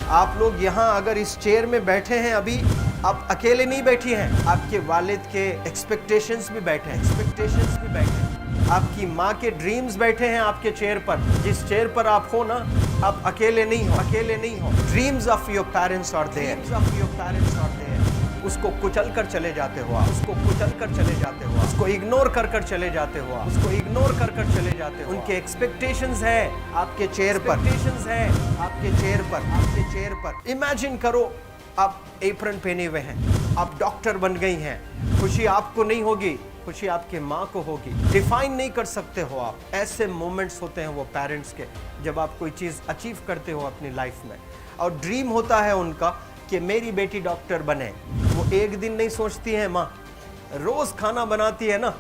आप लोग यहाँ अगर इस चेयर में बैठे हैं अभी, आप अकेले नहीं बैठी हैं, आपके वालिद के एक्सपेक्टेशंस भी बैठे हैं, आपकी माँ के ड्रीम्स बैठे हैं आपके चेयर पर। जिस चेयर पर आप हो ना, आप अकेले नहीं हो। Dreams of your parents are there, उसको कुचल कर चले जाते हो आप, उसको इग्नोर कर चले जाते हो, उनके एक्सपेक्टेशंस है आपके चेयर पर। इमेजिन करो आप एप्रन पहने हुए हैं, आप डॉक्टर बन गई हैं, खुशी आपको नहीं होगी, खुशी आपके माँ को होगी। डिफाइन नहीं कर सकते हो आप। ऐसे मोमेंट्स होते हैं वो पेरेंट्स के, जब आप कोई चीज़ अचीव करते हो अपनी लाइफ में, और ड्रीम होता है उनका कि मेरी बेटी डॉक्टर बने। वो एक दिन नहीं सोचती है माँ, रोज़ खाना बनाती है ना,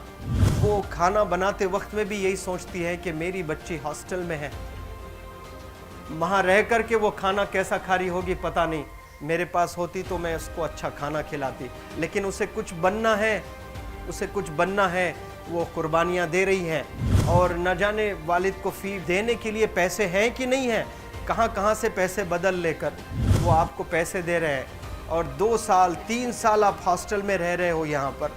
वो खाना बनाते वक्त में भी यही सोचती है कि मेरी बच्ची हॉस्टल में है, वहाँ रह कर के वो खाना कैसा खा रही होगी पता नहीं, मेरे पास होती तो मैं उसको अच्छा खाना खिलाती। लेकिन उसे कुछ बनना है, वो कुर्बानियाँ दे रही है, और न जाने वालिद को फ़ी देने के लिए पैसे हैं कि नहीं हैं, कहाँ से पैसे बदल लेकर वो आपको पैसे दे रहे हैं। और 2 साल 3 साल आप हॉस्टल में रह रहे हो यहाँ पर।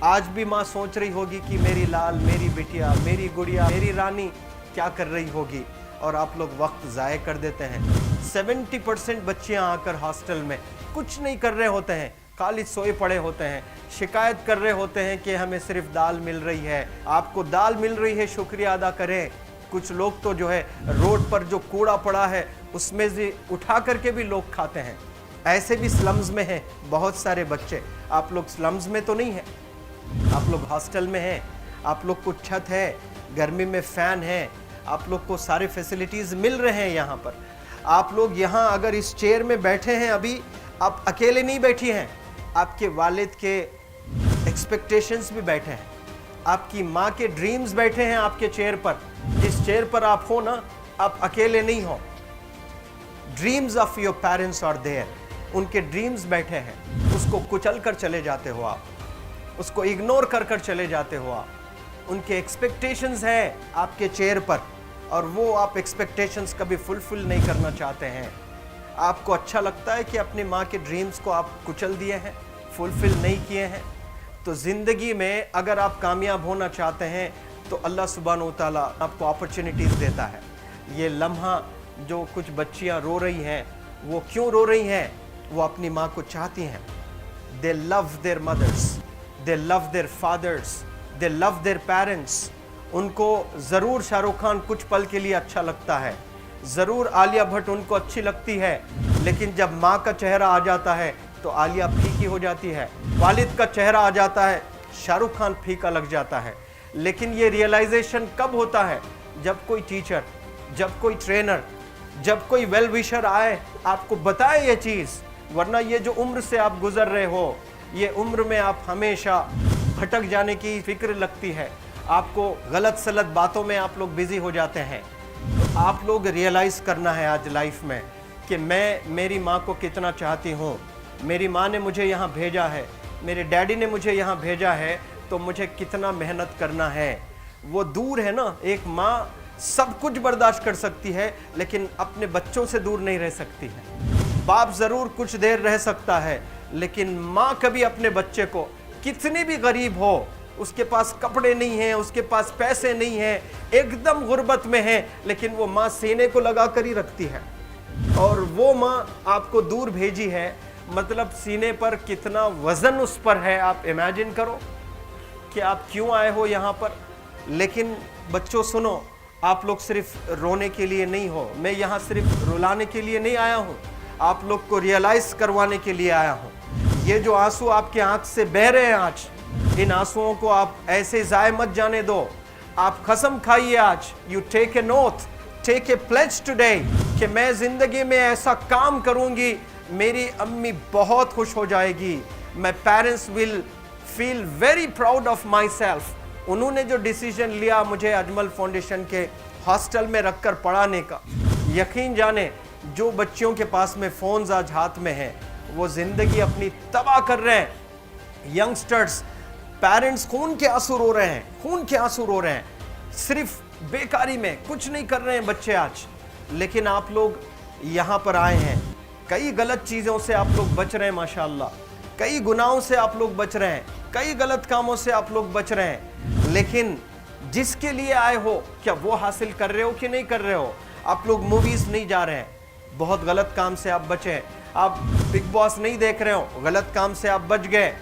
आज भी माँ सोच रही होगी कि मेरी लाल, मेरी बिटिया, मेरी गुड़िया, मेरी रानी क्या कर रही होगी, और आप लोग वक्त ज़ाय कर देते हैं। 70% बच्चियाँ आकर हॉस्टल में कुछ नहीं कर रहे होते हैं, खाली सोए पड़े होते हैं, शिकायत कर रहे होते हैं कि हमें सिर्फ दाल मिल रही है। आपको दाल मिल रही है, शुक्रिया अदा करें। कुछ लोग तो जो है रोड पर जो कूड़ा पड़ा है उसमें से उठा करके भी लोग खाते हैं। ऐसे भी स्लम्स में हैं बहुत सारे बच्चे। आप लोग स्लम्स में तो नहीं हैं, आप लोग हॉस्टल में हैं, आप लोग को छत है, गर्मी में फ़ैन है, आप लोग को सारे फैसिलिटीज़ मिल रहे हैं यहाँ पर। आप लोग यहाँ अगर इस चेयर में बैठे हैं अभी, आप अकेले नहीं बैठी हैं, आपके वालिद के एक्सपेक्टेशंस भी बैठे हैं, आपकी माँ के ड्रीम्स बैठे हैं आपके चेयर पर। जिस चेयर पर आप हो ना, आप अकेले नहीं हो। Dreams of your parents are there, उनके ड्रीम्स बैठे हैं, उसको कुचल कर चले जाते हो आप, उसको इग्नोर कर चले जाते हो आप। उनके एक्सपेक्टेशंस है आपके चेयर पर, और वो आप एक्सपेक्टेशंस कभी फुलफिल नहीं करना चाहते हैं। आपको अच्छा लगता है कि अपनी माँ के ड्रीम्स को आप कुचल दिए हैं, फुलफिल नहीं किए हैं। तो ज़िंदगी में अगर आप कामयाब होना चाहते हैं तो अल्लाह सुब्हानहू तआला आपको अपॉर्चुनिटीज़ देता है। ये लम्हा जो कुछ बच्चियाँ रो रही हैं, वो क्यों रो रही हैं? वो अपनी माँ को चाहती हैं। They love their mothers, they love their fathers, they love their parents. उनको ज़रूर शाहरुख खान कुछ पल के लिए अच्छा लगता है, ज़रूर आलिया भट्ट उनको अच्छी लगती है, लेकिन जब माँ का चेहरा आ जाता है तो आलिया फीकी हो जाती है। वालिद का चेहरा आ जाता है, शाहरुख खान फीका लग जाता है। लेकिन ये रियलाइजेशन कब होता है? जब कोई टीचर, जब कोई ट्रेनर, जब कोई वेल विशर आए, आपको बताए ये चीज़। वरना ये जो उम्र से आप गुजर रहे हो, ये उम्र में आप हमेशा भटक जाने की फिक्र लगती है, आपको गलत सलत बातों में आप लोग बिजी हो जाते हैं। तो आप लोग रियलाइज़ करना है आज लाइफ में कि मैं मेरी माँ को कितना चाहती हूँ। मेरी माँ ने मुझे यहाँ भेजा है, मेरे डैडी ने मुझे यहाँ भेजा है, तो मुझे कितना मेहनत करना है। वो दूर है ना, एक माँ सब कुछ बर्दाश्त कर सकती है, लेकिन अपने बच्चों से दूर नहीं रह सकती है। बाप ज़रूर कुछ देर रह सकता है, लेकिन माँ कभी अपने बच्चे को, कितनी भी गरीब हो, उसके पास कपड़े नहीं हैं, उसके पास पैसे नहीं हैं, एकदम गुर्बत में है, लेकिन वो माँ सीने को लगा कर ही रखती है। और वो माँ आपको दूर भेजी है, मतलब सीने पर कितना वज़न उस पर है। आप इमेजिन करो कि आप क्यों आए हो यहाँ पर। लेकिन बच्चों सुनो, आप लोग सिर्फ रोने के लिए नहीं हो, मैं यहाँ सिर्फ रुलाने के लिए नहीं आया हूँ, आप लोग को रियलाइज़ करवाने के लिए आया हूँ। ये जो आंसू आपके आँख से बह रहे हैं आज, इन आंसुओं को आप ऐसे ज़ाय मत जाने दो। आप कसम खाइए आज, you take a note, take a pledge today, कि मैं ज़िंदगी में ऐसा काम करूँगी, मेरी अम्मी बहुत खुश हो जाएगी। My parents will feel very proud of my self. उन्होंने जो डिसीजन लिया मुझे अजमल फाउंडेशन के हॉस्टल में रखकर पढ़ाने का, यकीन जाने जो बच्चियों के पास में फ़ोन्स आज हाथ में हैं, वो ज़िंदगी अपनी तबाह कर रहे हैं। यंगस्टर्स, पेरेंट्स खून के आंसू रो रहे हैं, खून के आंसू रो रहे हैं, सिर्फ बेकारी में कुछ नहीं कर रहे हैं बच्चे आज। लेकिन आप लोग यहाँ पर आए हैं, कई गलत चीज़ों से आप लोग बच रहे हैं माशाल्लाह, कई गुनाहों से आप लोग बच रहे हैं, कई गलत कामों से आप लोग बच रहे हैं, लेकिन जिसके लिए आए हो क्या वो हासिल कर रहे हो कि नहीं कर रहे हो? आप लोग मूवीज़ नहीं जा रहे हैं, बहुत गलत काम से आप बचे हैं। आप बिग बॉस नहीं देख रहे हो, गलत काम से आप बच गए।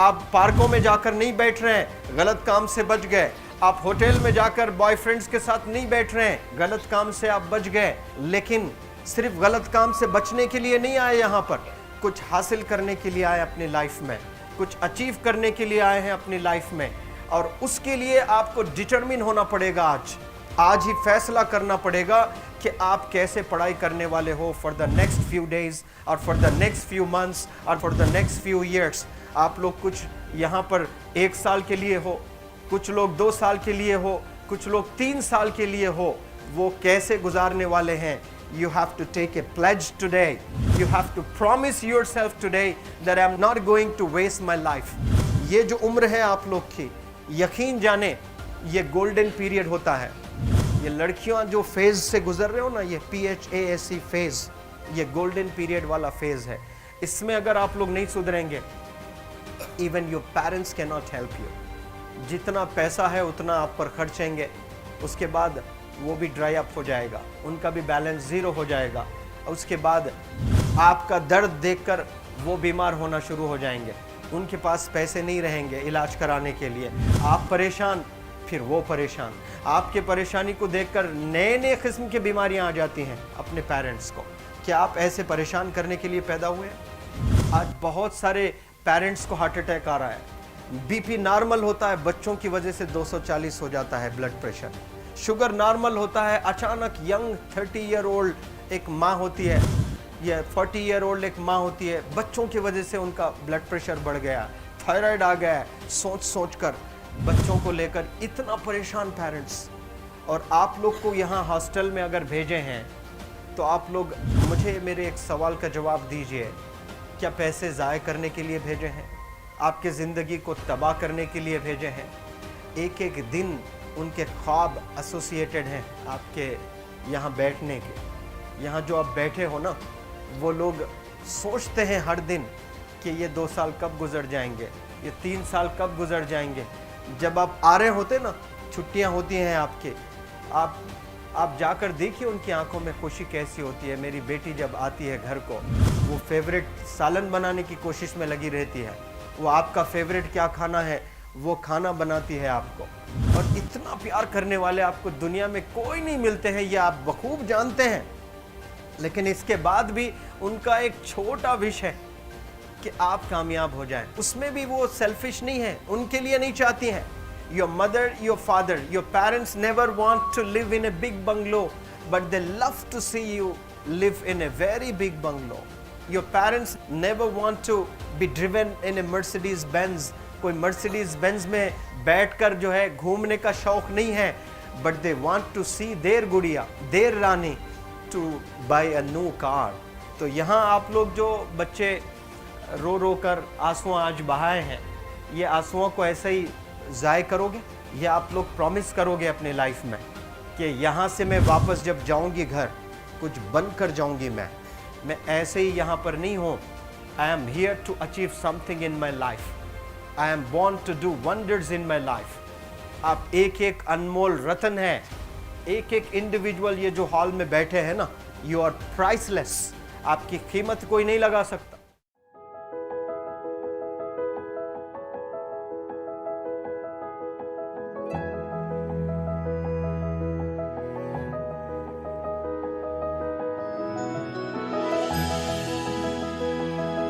आप पार्कों में जाकर नहीं बैठ रहे हैं, गलत काम से बच गए। आप होटल में जाकर बॉयफ्रेंड्स के साथ नहीं बैठ रहे हैं, गलत काम से आप बच गए। लेकिन सिर्फ गलत काम से बचने के लिए नहीं आए यहाँ पर, कुछ हासिल करने के लिए आए अपनी लाइफ में, कुछ अचीव करने के लिए आए हैं अपनी लाइफ में। और उसके लिए आपको डिटरमिन होना पड़ेगा। आज ही फैसला करना पड़ेगा कि आप कैसे पढ़ाई करने वाले हो for the next few days और for the next few months और for the next few years. आप लोग कुछ यहाँ पर 1 साल के लिए हो, कुछ लोग 2 साल के लिए हो, कुछ लोग 3 साल के लिए हो। वो कैसे गुजारने वाले हैं? You have to take a pledge today. You have to promise yourself today that I'm not going to waste my life. ये जो उम्र है आप लोग की, यकीन जाने ये गोल्डन पीरियड होता है। ये लड़कियां जो फेज से गुजर रहे हो ना, ये PHASE फेज, ये गोल्डन पीरियड वाला फेज है। इसमें अगर आप लोग नहीं सुधरेंगे, even your parents can not help you. जितना पैसा है उतना आप पर खर्चेंगे, उसके बाद वो भी ड्राई अप हो जाएगा, उनका भी बैलेंस ज़ीरो हो जाएगा। उसके बाद आपका दर्द देखकर वो बीमार होना शुरू हो जाएंगे, उनके पास पैसे नहीं रहेंगे इलाज कराने के लिए। आप परेशान, फिर वो परेशान। आपके परेशानी को देखकर नए नए किस्म की बीमारियां आ जाती हैं अपने पेरेंट्स को। क्या आप ऐसे परेशान करने के लिए पैदा हुए हैं? आज बहुत सारे पेरेंट्स को हार्ट अटैक आ रहा है, BP नॉर्मल होता है, बच्चों की वजह से 240 हो जाता है ब्लड प्रेशर। शुगर नॉर्मल होता है, अचानक यंग 30 ईयर ओल्ड एक माँ होती है या 40 ईयर ओल्ड एक माँ होती है, बच्चों की वजह से उनका ब्लड प्रेशर बढ़ गया, थायराइड आ गया। सोच कर बच्चों को लेकर इतना परेशान पेरेंट्स। और आप लोग को यहाँ हॉस्टल में अगर भेजे हैं तो आप लोग मुझे मेरे एक सवाल का जवाब दीजिए, क्या पैसे ज़ाय करने के लिए भेजे हैं? आपके ज़िंदगी को तबाह करने के लिए भेजे हैं? एक एक दिन उनके ख्वाब एसोसिएटेड हैं आपके यहाँ बैठने के। यहाँ जो आप बैठे हो ना, वो लोग सोचते हैं हर दिन कि ये 2 साल कब गुजर जाएंगे, ये 3 साल कब गुजर जाएंगे। जब आप आ रहे होते ना, छुट्टियाँ होती हैं आपके, आप जाकर देखिए उनकी आंखों में खुशी कैसी होती है। मेरी बेटी जब आती है घर को, वो फेवरेट सालन बनाने की कोशिश में लगी रहती है। वो आपका फेवरेट क्या खाना है वो खाना बनाती है आपको। और इतना प्यार करने वाले आपको दुनिया में कोई नहीं मिलते हैं, ये आप बखूब जानते हैं। लेकिन इसके बाद भी उनका एक छोटा विश है कि आप कामयाब हो जाएं। उसमें भी वो सेल्फिश नहीं है, उनके लिए नहीं चाहती हैं। Your mother, your father, your parents never want to live in a big bungalow, but they love to see you live in a very big bungalow. Your parents never want to be driven in a Mercedes Benz. कोई Mercedes Benz में बैठकर जो है घूमने का शौक नहीं है, but they want to see their gudiya, their rani to buy a new car. तो यहाँ आप लोग जो बच्चे रो रो कर आंसू आज बहाए हैं, ये आंसुओं को ऐसे ही ज़ाय करोगे? ये आप लोग प्रॉमिस करोगे अपने लाइफ में कि यहाँ से मैं वापस जब जाऊँगी घर, कुछ बन कर जाऊँगी। मैं ऐसे ही यहाँ पर नहीं हूँ। I am here to achieve something in my life. I am born to do wonders in my life. आप एक एक अनमोल रत्न हैं, एक एक इंडिविजुअल ये जो हॉल में बैठे हैं ना, you are priceless. आपकी कीमत कोई नहीं लगा सकता।